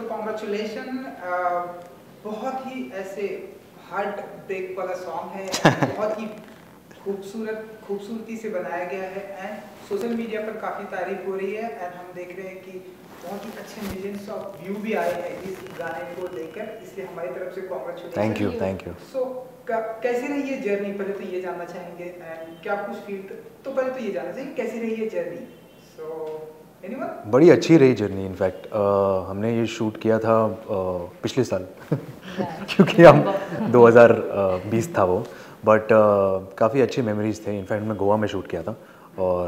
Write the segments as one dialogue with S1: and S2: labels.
S1: Congratulation, बहुत ही ऐसे heart break वाला सॉन्ग है, बहुत ही खूबसूरती से बनाया गया है एंड सोशल मीडिया पर काफ़ी तारीफ हो रही है एंड हम देख रहे हैं कि बहुत ही अच्छे मिलियंस ऑफ व्यू भी आए हैं इस गाने को लेकर, इसलिए हमारी तरफ से कॉन्ग्रेचुलेशन।
S2: Thank you.
S1: सो कैसी रही ये जर्नी, पहले तो ये जानना चाहेंगे एंड क्या कुछ फील, तो पहले तो ये जानना चाहिए कैसी रही ये जर्नी। So anyone?
S2: बड़ी अच्छी रही जर्नी। इनफैक्ट हमने ये शूट किया था पिछले साल क्योंकि हम 2020 था वो, बट काफ़ी अच्छी मेमोरीज थे। इनफैक्ट मैं गोवा में शूट किया था और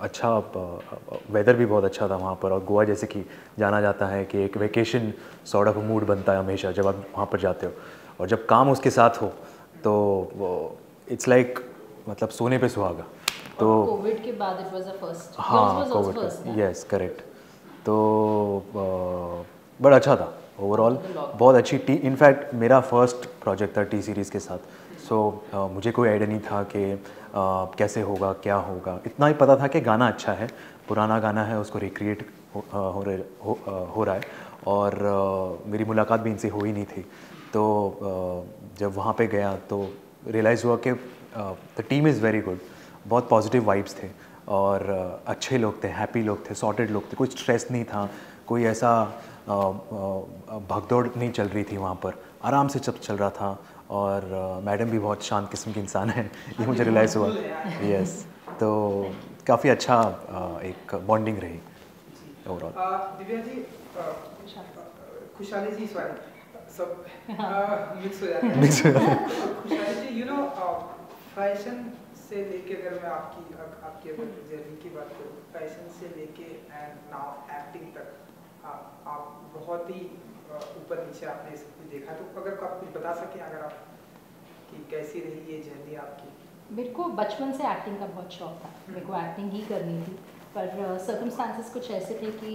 S2: अच्छा वेदर भी बहुत अच्छा था वहाँ पर। और गोवा जैसे कि जाना जाता है कि एक वेकेशन सॉर्ट ऑफ मूड बनता है हमेशा जब आप वहाँ पर जाते हो, और जब काम उसके साथ हो तो इट्स लाइक मतलब सोने पे सुहागा। तो
S3: कोविड के बाद इट वाज द फर्स्ट।
S2: हाँ, कोविड का, यस करेक्ट। तो बड़ा अच्छा था ओवरऑल, बहुत अच्छी टी। इनफैक्ट मेरा फर्स्ट प्रोजेक्ट था टी सीरीज़ के साथ। सो मुझे कोई आइडिया नहीं था कि कैसे होगा क्या होगा। इतना ही पता था कि गाना अच्छा है, पुराना गाना है, उसको रिक्रिएट हो रहा है। और मेरी मुलाकात भी इनसे हो ही नहीं थी। तो जब वहाँ पे गया तो रियलाइज़ हुआ कि the team is very good, बहुत पॉजिटिव वाइब्स थे और अच्छे लोग थे, हैप्पी लोग थे, सॉर्टेड लोग थे, कोई स्ट्रेस नहीं था, कोई ऐसा भागदौड़ नहीं चल रही थी वहाँ पर, आराम से सब चल रहा था। और मैडम भी बहुत शांत किस्म की इंसान है, ये मुझे रियलाइज़ हुआ। यस, तो काफ़ी अच्छा एक बॉन्डिंग रही ओवरऑल।
S1: दिव्या जी, खुशहाली जी, सॉरी सब मिक्स हो जाते हैं। खुशहाली जी, यू नो फैशन से लेके, अगर मैं आपकी अगर जर्नी की बात करूँ, फैशन से लेके एंड नाउ एक्टिंग तक आप बहुत ही ऊपर नीचे आपने सब कुछ देखा। तो अगर आप कुछ बता सकें, अगर आप कि कैसी रही ये जर्नी आपकी?
S3: मेरे को बचपन से एक्टिंग का बहुत शौक था, मेरे को एक्टिंग ही करनी थी, पर सर्कमस्टांसेस कुछ ऐसे थे कि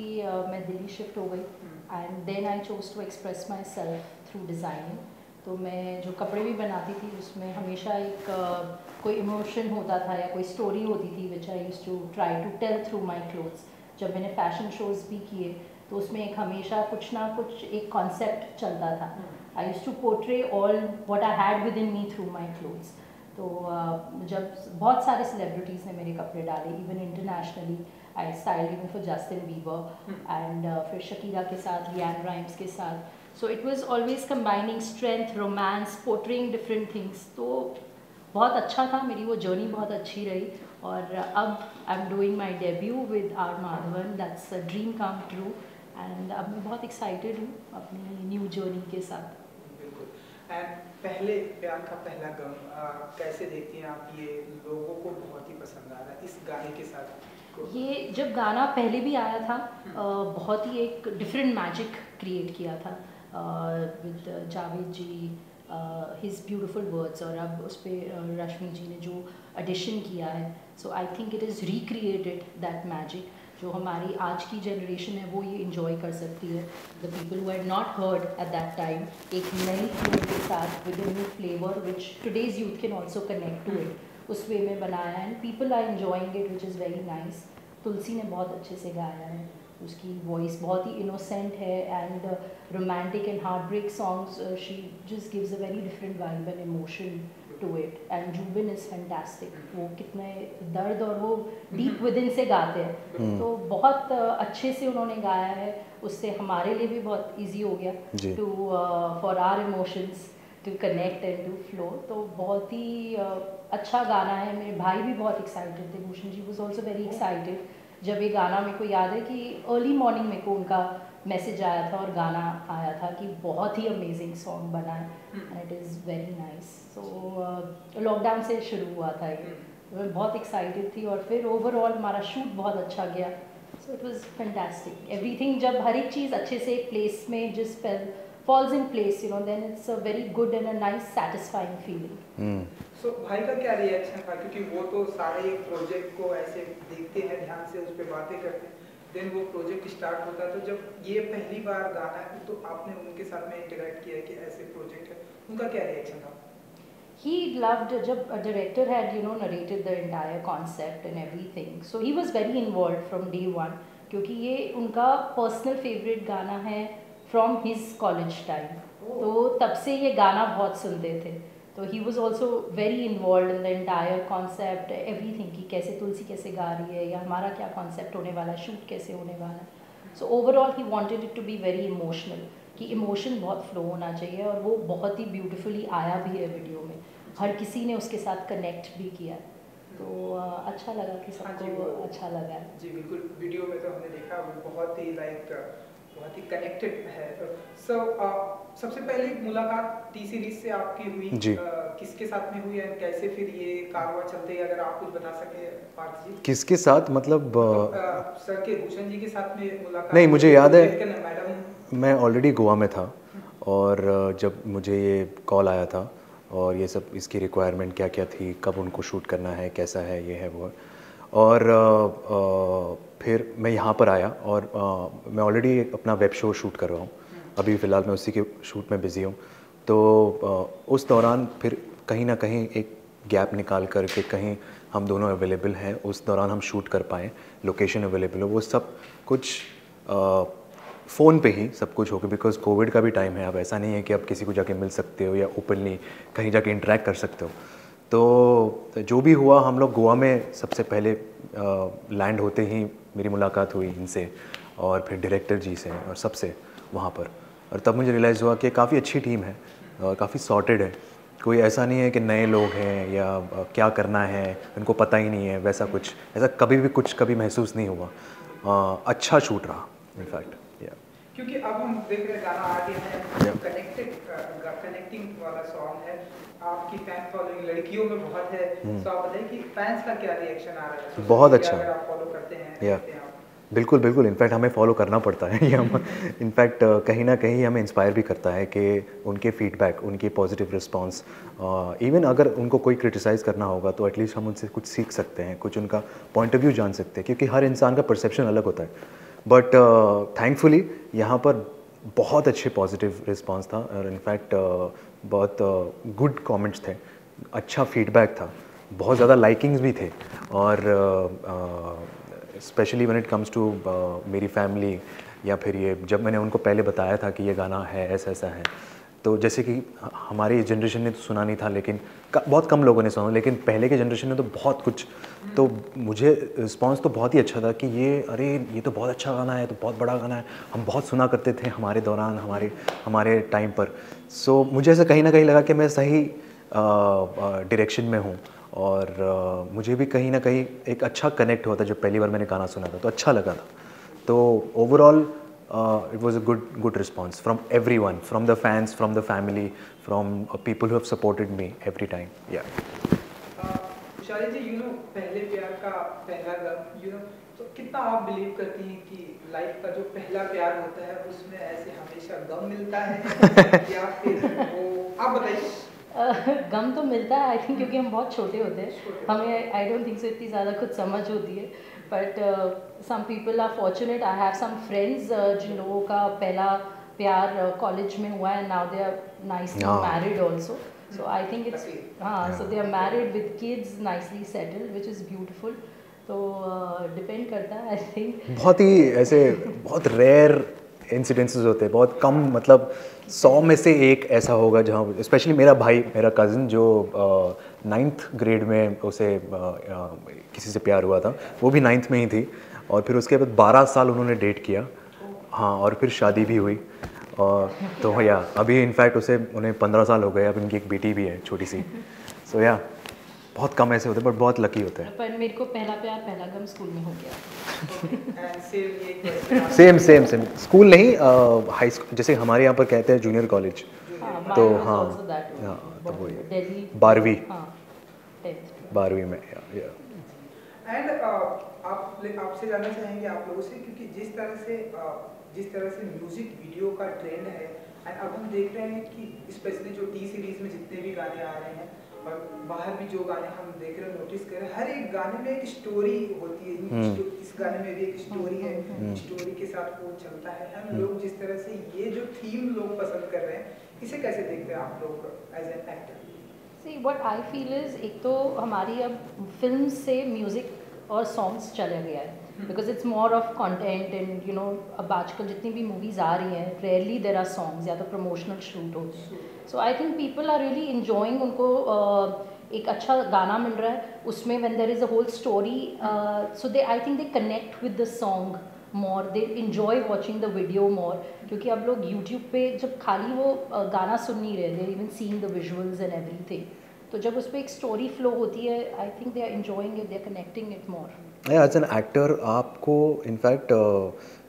S3: मैं दिल्ली शिफ्ट हो गई and then I chose to express myself through designing. तो मैं जो कपड़े भी बनाती थी उसमें हमेशा एक कोई इमोशन होता था या कोई स्टोरी होती थी which I used to try to tell through my clothes. जब मैंने फ़ैशन शोज़ भी किए तो उसमें एक हमेशा कुछ ना कुछ एक कॉन्सेप्ट चलता था। I used to portray all what I had within me through my clothes. तो जब बहुत सारे सेलिब्रिटीज़ ने मेरे कपड़े डाले, even internationally, I styled even for Justin Bieber and फिर शकीरा के साथ, लियान राइम्स के साथ। So it was always combining strength, romance, portraying different things. तो बहुत अच्छा था, मेरी वो जर्नी बहुत अच्छी रही। और अब I am doing my debut with R Madhavan, that's a dream come true. And अब मैं बहुत एक्साइटेड हूँ अपनी न्यू जर्नी के साथ।
S1: एंड पहले प्यार का पहला गम कैसे देखती हैं आप? ये लोगों को बहुत ही पसंद आ रहा है इस गाने के साथ।
S3: ये जब गाना पहले भी आया था बहुत ही एक डिफरेंट मैजिक क्रिएट किया था with Javed ji, his beautiful words, और अब उस पर रश्मि जी ने जो एडिशन किया है। So I think it is recreated that magic, जो हमारी आज की जनरेशन है वो ये इंजॉय कर सकती है। The people who had not heard at that time, एक नई ट्यून के साथ with a new flavour which today's youth can also connect to it, उस वे में बनाया है and people are enjoying it which is very nice. Tulsi ने बहुत अच्छे से गाया है, उसकी वॉइस बहुत ही इनोसेंट है and romantic and heart break songs she just gives a very different vibe and emotion to it. And Zubin is fantastic, वो कितने दर्द और वो डीप विद इन से गाते हैं, तो बहुत अच्छे से उन्होंने गाया है। उससे हमारे लिए भी बहुत ईजी हो गया too for our emotions to connect and to flow. तो बहुत ही अच्छा गाना है। मेरे भाई भी बहुत एक्साइटेड थे, Bhushan ji was also very excited जब ये गाना, मेरे को याद है कि अर्ली मॉर्निंग मेरे को उनका मैसेज आया था और गाना आया था कि बहुत ही अमेजिंग सॉन्ग बना है and it is very nice. So lockdown से शुरू हुआ था ये, मैं बहुत एक्साइटेड थी और फिर ओवरऑल हमारा शूट बहुत अच्छा गया। सो इट वाज फैंटास्टिक, एवरीथिंग, जब हर एक चीज़ अच्छे से एक प्लेस में जिस falls in place, you know, then it's a very good and a nice satisfying feeling.
S1: So भाई का क्या रिएक्शन था, क्योंकि वो तो सारे एक प्रोजेक्ट को ऐसे देखते हैं, ध्यान से उस पर बातें करते हैं, देन वो प्रोजेक्ट स्टार्ट होता है। तो जब ये पहली बार गाना है तो आपने उनके साथ में इंटरेक्ट किया कि ऐसे प्रोजेक्ट है, उनका क्या रिएक्शन था?
S3: He loved, जब director had, you know, narrated the entire concept and everything, so he was very involved from day one. क्योंकि ये उनका पर्सनल फेवरेट गाना है फ्रॉम हिज कॉलेज टाइम, तो तब से ये गाना बहुत सुनते थे। तो he was also very involve in the entire concept, everything, कि कैसे तुलसी कैसे गा रही है, या हमारा क्या कॉन्सेप्ट होने वाला है, शूट कैसे होने वाला है। So overall he wanted it to be very emotional, कि इमोशन बहुत फ्लो होना चाहिए, और वो बहुत ही ब्यूटीफुली आया भी है वीडियो में, हर किसी ने उसके साथ कनेक्ट भी किया। तो अच्छा लगा कि सबको अच्छा लगा है।
S1: जी बिल्कुल, वीडियो में तो हमने देखा वो बहुत ही बहुत ही कनेक्टेड है। सो सबसे पहली मुलाकात टी सीरीज से आपकी हुई
S2: जी।
S1: किसके साथ में हुई है, कैसे फिर ये कारवां चलते हैं, अगर आप कुछ बता सके पार्थ जी।
S2: किसके साथ मतलब
S1: सर के भूषण जी के साथ में मुलाकात?
S2: नहीं, मुझे याद है
S1: मैडम
S2: मैं ऑलरेडी गोवा में था, और जब मुझे ये कॉल आया था और ये सब इसकी रिक्वायरमेंट क्या क्या थी, कब उनको शूट करना है, कैसा है, ये है वो है, और फिर मैं यहाँ पर आया, और मैं ऑलरेडी अपना वेब शो शूट कर रहा हूँ, अभी फ़िलहाल मैं उसी के शूट में बिज़ी हूँ। तो उस दौरान फिर कहीं ना कहीं एक गैप निकाल कर के कहीं हम दोनों अवेलेबल हैं, उस दौरान हम शूट कर पाएँ, लोकेशन अवेलेबल हो, वो सब कुछ फ़ोन पे ही सब कुछ हो गया, बिकॉज कोविड का भी टाइम है। अब ऐसा नहीं है कि आप किसी को जाके मिल सकते हो या ओपनली कहीं जाके इंटरेक्ट कर सकते हो। तो जो भी हुआ, हम लोग गोवा में सबसे पहले लैंड होते ही मेरी मुलाकात हुई इनसे, और फिर डायरेक्टर जी से और सबसे वहाँ पर, और तब मुझे रियलाइज़ हुआ कि काफ़ी अच्छी टीम है और काफ़ी सॉर्टेड है। कोई ऐसा नहीं है कि नए लोग हैं या क्या करना है उनको पता ही नहीं है, वैसा कुछ ऐसा कभी महसूस नहीं हुआ। अच्छा शूट रहा इनफैक्ट।
S1: क्योंकि अब हम देख रहे हैं गाना आ गया है, कनेक्टिंग वाला सॉन्ग है, आपकी फैन फॉलोइंग लड़कियों में बहुत है। तो आप बताइए कि फैंस का क्या रिएक्शन आ रहा है?
S2: बहुत अच्छा,
S1: अगर आप फॉलो करते हैं
S2: बिल्कुल बिल्कुल, इनफैक्ट हमें फॉलो करना पड़ता है ये हम इनफैक्ट कहीं ना कहीं हमें इंस्पायर भी करता है कि उनके फीडबैक, उनके पॉजिटिव रिस्पांस, इवन अगर उनको कोई क्रिटिसाइज़ करना होगा तो एटलीस्ट हम उनसे कुछ सीख सकते हैं, कुछ उनका पॉइंट ऑफ व्यू जान सकते हैं, क्योंकि हर इंसान का परसेप्शन अलग होता है। बट थैंकफुली यहाँ पर बहुत अच्छे पॉजिटिव रिस्पांस था, और इनफैक्ट बहुत गुड कमेंट्स थे, अच्छा फीडबैक था, बहुत ज़्यादा लाइकिंग्स भी थे, और specially when it comes to मेरी फैमिली, या फिर ये जब मैंने उनको पहले बताया था कि ये गाना है, ऐसा ऐसा है, तो जैसे कि हमारी जनरेशन ने तो सुना नहीं था, लेकिन बहुत कम लोगों ने सुना, लेकिन पहले के जनरेशन ने तो बहुत कुछ, तो मुझे रिस्पांस तो बहुत ही अच्छा था कि अरे ये तो बहुत अच्छा गाना है, तो बहुत बड़ा गाना है, हम बहुत सुना करते थे हमारे दौरान, हमारे टाइम पर। सो मुझे ऐसा कहीं ना कहीं लगा कि मैं सही डायरेक्शन में हूँ, और मुझे भी कहीं ना कहीं एक अच्छा कनेक्ट हुआ था जब पहली बार मैंने गाना सुना था, तो अच्छा लगा था। तो overall it was a good response from everyone, from the fans, from the family, from people who have supported me every time. Yeah.
S1: शायद जी पहले प्यार का पहला गम, तो कितना आप बिलीव करती हैं कि लाइफ का जो पहला प्यार होता है उसमें ऐसे हमेशा गम मिलता है या फिर वो, आप बताइए।
S3: गम तो मिलता है आई थिंक, क्योंकि हम बहुत छोटे होते हैं, हमें आई डोंट थिंक सो इतनी ज़्यादा कुछ समझ होती है, but some people are fortunate. I have some friends जिन लोगों का पहला प्यार कॉलेज में हुआ है, now they are nicely married also, so I think it's, हाँ, so they are married with kids, nicely settled, which is beautiful. तो डिपेंड करता है आई थिंक, बहुत
S2: ही ऐसे बहुत रेयर इंसिडेंसेस होते हैं, बहुत कम, मतलब 100 में से एक ऐसा होगा जहाँ, स्पेशली मेरा भाई, मेरा कज़न जो 9th ग्रेड में उसे किसी से प्यार हुआ था, वो भी 9th में ही थी, और फिर उसके बाद 12 साल उन्होंने डेट किया, हाँ, और फिर शादी भी हुई, और तो अभी इनफैक्ट उन्हें 15 साल हो गए, अब उनकी एक बेटी भी है छोटी सी। सो बहुत कम ऐसे होते हैं, बट बहुत लकी होते हैं।
S3: पर मेरे को पहला प्यार पहला गम स्कूल में हो गया।
S2: सेम स्कूल नहीं, हाई स्कूल, जैसे हमारे यहाँ पर कहते हैं जूनियर कॉलेज, तो हाँ, तो वही 12वीं में।
S1: एंड आपसे जानना चाहेंगे आप लोगों से, क्योंकि जिस तरह से म्यूजिक वीडियो का ट्रेंड है, एंड अब हम देख रहे हैं कि स्पेशली जो टी सीरीज में जितने भी गाने आ रहे हैं और बाहर भी जो गाने हम देख रहे हैं, नोटिस कर रहे हैं, हर एक गाने में एक स्टोरी होती है। इस गाने में भी एक स्टोरी है, स्टोरी के साथ वो चलता है। हम लोग जिस तरह से ये जो थीम लोग पसंद कर रहे हैं, इसे कैसे देखते हैं आप लोग as an actor?
S3: See what I feel is, एक तो हमारी अब फिल्म से म्यूज़िक और सॉन्ग्स चला गया है, because it's more of content and you know अब आजकल जितनी भी मूवीज़ आ रही हैं रेयरली देर आर सॉन्ग्स या तो प्रमोशनल शूट होते हैं. So I think people are really enjoying. उनको एक अच्छा गाना मिल रहा है उसमें when there is a whole story so they I think they connect with the song more, they enjoy watching the video more. क्योंकि अब लोग यूट्यूब पे जब खाली वो गाना सुन नहीं रहे, they even seeing the visuals and everything. तो जब उस पर एक स्टोरी फ्लो होती है I think they are enjoying it, they are connecting it more.
S2: As an actor आपको इनफैक्ट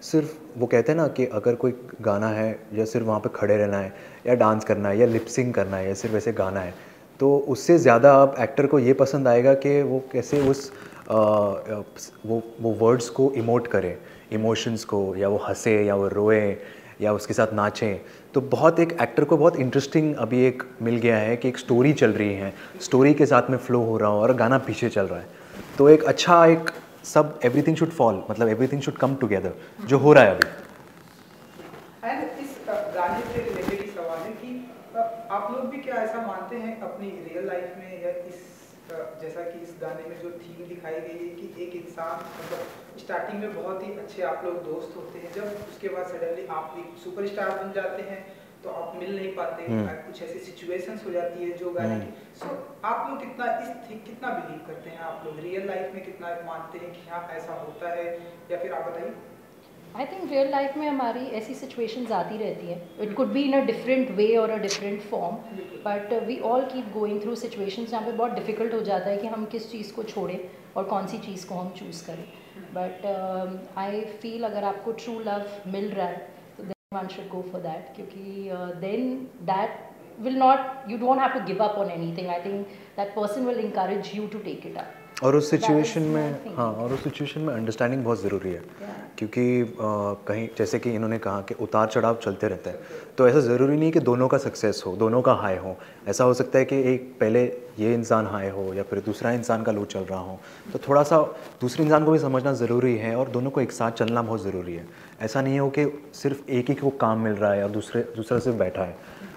S2: सिर्फ वो कहते हैं ना कि अगर कोई गाना है या सिर्फ वहाँ पे खड़े रहना है या डांस करना है या लिपसिंग करना है या सिर्फ ऐसे गाना है, तो उससे ज़्यादा आप एक्टर को ये पसंद आएगा कि वो कैसे उस वो वर्ड्स को इमोट करे, इमोशंस को, या वो हंसे या वो रोए या उसके साथ नाचें. तो बहुत एक एक्टर को बहुत इंटरेस्टिंग अभी एक मिल गया है कि एक स्टोरी चल रही है, स्टोरी के साथ में फ्लो हो रहा हो और गाना पीछे चल रहा है. तो एक अच्छा एक सब एवरीथिंग शुड फॉल, मतलब एवरीथिंग शुड कम टुगेदर, जो हो रहा है अभी.
S1: एंड इस गाने से रिलेटेड ही सवाल है कि आप लोग भी क्या ऐसा मानते हैं अपनी रियल लाइफ में या इस जैसा कि इस गाने में जो थीम दिखाई गई है कि एक इंसान मतलब स्टार्टिंग में बहुत ही अच्छे आप लोग दोस्त होते हैं, जब उसके बाद सडनली आप एक सुपरस्टार बन जाते हैं तो आप मिल नहीं पाते, कुछ ऐसी सिचुएशंस हो जाती है जो गाने की. सो आप लोग कितना बिलीव करते हैं, आप लोग रियल लाइफ में कितना मानते हैं कि हाँ ऐसा होता है, या फिर आप बताइए.
S3: आई थिंक रियल लाइफ में हमारी ऐसी सिचुएशंस आती रहती हैं. It could be in a different way और a different form, but we all keep going through situations जहाँ पे बहुत डिफिकल्ट हो जाता है कि हम किस चीज़ को छोड़ें और कौन सी चीज़ को हम चूज़ करें. बट आई फील अगर आपको ट्रू लव मिल रहा है तो then one should go for that, क्योंकि then that will not, you don't have to give up on anything. I think that person will encourage you to take it up.
S2: और उस situation में हाँ, और उस सिचुएशन में understanding बहुत ज़रूरी है. क्योंकि कहीं जैसे कि इन्होंने कहा कि उतार चढ़ाव चलते रहते हैं, तो ऐसा ज़रूरी नहीं कि दोनों का सक्सेस हो, दोनों का हाई हो. ऐसा हो सकता है कि एक पहले ये इंसान हाई हो या फिर दूसरा इंसान का लो चल रहा हो, तो थोड़ा सा दूसरे इंसान को भी समझना ज़रूरी है और दोनों को एक साथ चलना बहुत ज़रूरी है. ऐसा नहीं हो कि सिर्फ एक ही को काम मिल रहा है और दूसरा सिर्फ बैठा है.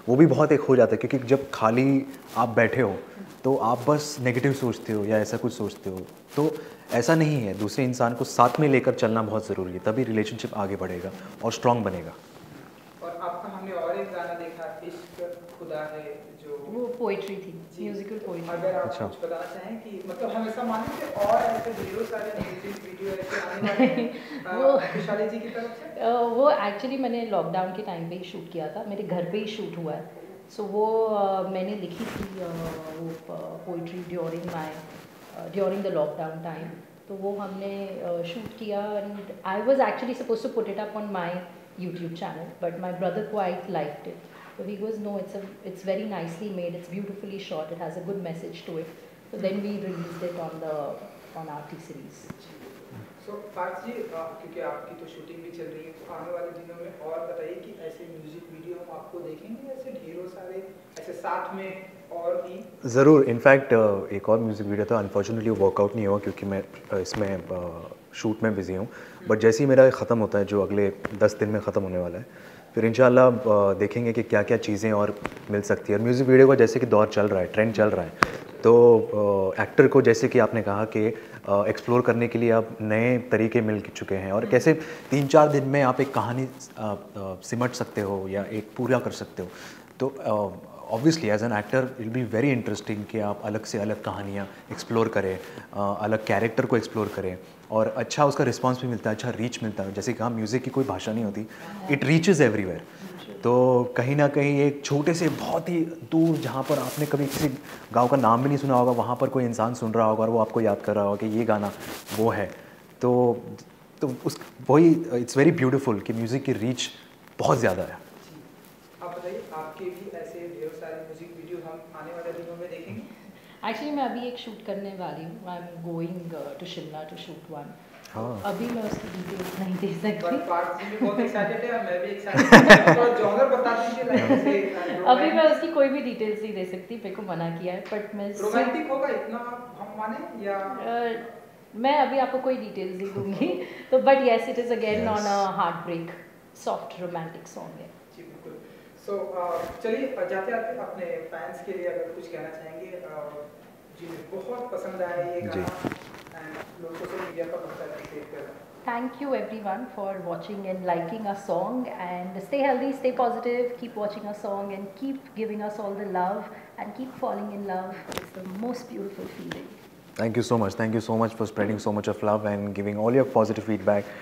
S2: वो भी बहुत एक हो जाता है, क्योंकि जब खाली आप बैठे हो तो आप बस नेगेटिव सोचते हो या ऐसा कुछ सोचते हो. तो ऐसा नहीं है, दूसरे इंसान को साथ में लेकर चलना बहुत ज़रूरी है, तभी रिलेशनशिप आगे बढ़ेगा और स्ट्रॉन्ग बनेगा.
S1: और आपका हमने और एक गाना देखा इश्क खुदा है, जो
S3: वो पोइट्री थी, म्यूजिकल पोइट्री.
S1: अगर आप कुछ बताना चाहें कि मतलब हमेशा माने कि और ऐसे ढेरों सारे म्यूजिक वीडियो ऐसे आने वाले हैं वो खुशहाली जी की तरफ से.
S3: वो एक्चुअली मैंने लॉकडाउन के टाइम पे ही शूट किया था, मेरे घर पे ही शूट हुआ है. सो वो मैंने लिखी थी वो poetry during the lockdown time. तो वो हमने शूट किया and I was actually suppose to put it up on my YouTube channel, but my brother quite liked it. So he goes, no, it's very nicely made, it's beautifully shot, it has a good message to it. So then we released it on our T-Series.
S1: So Parth ji, क्योंकि आपकी तो shooting भी चल रही है, तो आने वाले दिनों में और बताइए कि ऐसे म्यूजिक वीडियो हम आपको देखेंगे, ऐसे ढेरों सारे ऐसे साथ में और भी.
S2: ज़रूर. इनफैक्ट एक और म्यूज़िक वीडियो था, अनफॉर्चुनेटली वर्कआउट नहीं हुआ क्योंकि मैं इसमें शूट में बिज़ी हूँ. बट जैसे ही मेरा ख़त्म होता है, जो अगले 10 दिन में ख़त्म होने वाला है, फिर इंशाल्लाह देखेंगे कि क्या क्या चीज़ें और मिल सकती है. और म्यूज़िक वीडियो का जैसे कि दौर चल रहा है, ट्रेंड चल रहा है, तो एक्टर को जैसे कि आपने कहा कि एक्सप्लोर करने के लिए अब नए तरीके मिल चुके हैं और कैसे 3-4 दिन में आप एक कहानी सिमट सकते हो या एक पूरा कर सकते हो. तो obviously as an actor will be very interesting कि आप अलग से अलग कहानियाँ एक्सप्लोर करें, अलग कैरेक्टर को एक्सप्लोर करें, और अच्छा उसका रिस्पांस भी मिलता है, अच्छा रीच मिलता है. जैसे कहा, म्यूज़िक की कोई भाषा नहीं होती, इट रीचेस एवरीवेयर. तो कहीं ना कहीं एक छोटे से बहुत ही दूर, जहाँ पर आपने कभी किसी गांव का नाम भी नहीं सुना होगा, वहाँ पर कोई इंसान सुन रहा होगा और वो आपको याद कर रहा होगा कि ये गाना वो है. तो उस वही इट्स वेरी ब्यूटीफुल कि म्यूज़िक की रीच बहुत ज़्यादा है.
S1: आप बताइए, आपके भी ऐसे ढेरों सारे म्यूजिक वीडियो हम आने वाले दिनों में देखेंगे?
S3: एक्चुअली मैं अभी एक शूट करने वाली हूँ. I am going to Shimla to shoot one.
S2: हाँ.
S3: अभी मैं उसकी डिटेल्स नहीं दे सकती.
S1: पार्थ जी भी बहुत एक्साइटेड है, मैं भी एक्साइटेड हूं. थोड़ा जॉनर बता दीजिए, लाइक से
S3: अभी मैं उसकी कोई भी डिटेल्स नहीं दे सकती, मेरे को मना किया है. बट मैं
S1: रोमांटिक होगा इतना हम माने या
S3: मैं अभी आपको कोई डिटेल्स नहीं दूंगी. तो but yes, it is again on a heartbreak soft romantic song है.
S1: जी बिल्कुल. सो चलिए जाते आते अपने फैंस के लिए अगर कुछ कहना चाहेंगे, जिन्हें बहुत पसंद आया ये गाना, एंड लोग सोशल मीडिया पर बहुत सारा क्रिएट कर रहे हैं.
S3: Thank you everyone for watching and liking our song, and stay healthy, stay positive, keep watching our song and keep giving us all the love and keep falling in love. It's the most beautiful feeling.
S2: Thank you so much. Thank you so much for spreading so much of love and giving all your positive feedback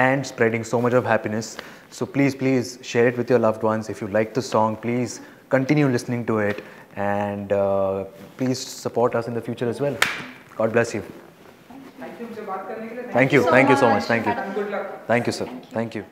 S2: and spreading so much of happiness. So please share it with your loved ones. If you like the song, please continue listening to it, and please support us in the future as well. God bless you.
S1: Thank you मुझे बात करने के लिए.
S2: Thank you so much. Thank you.
S1: And good luck.
S2: Thank you, sir. Thank you.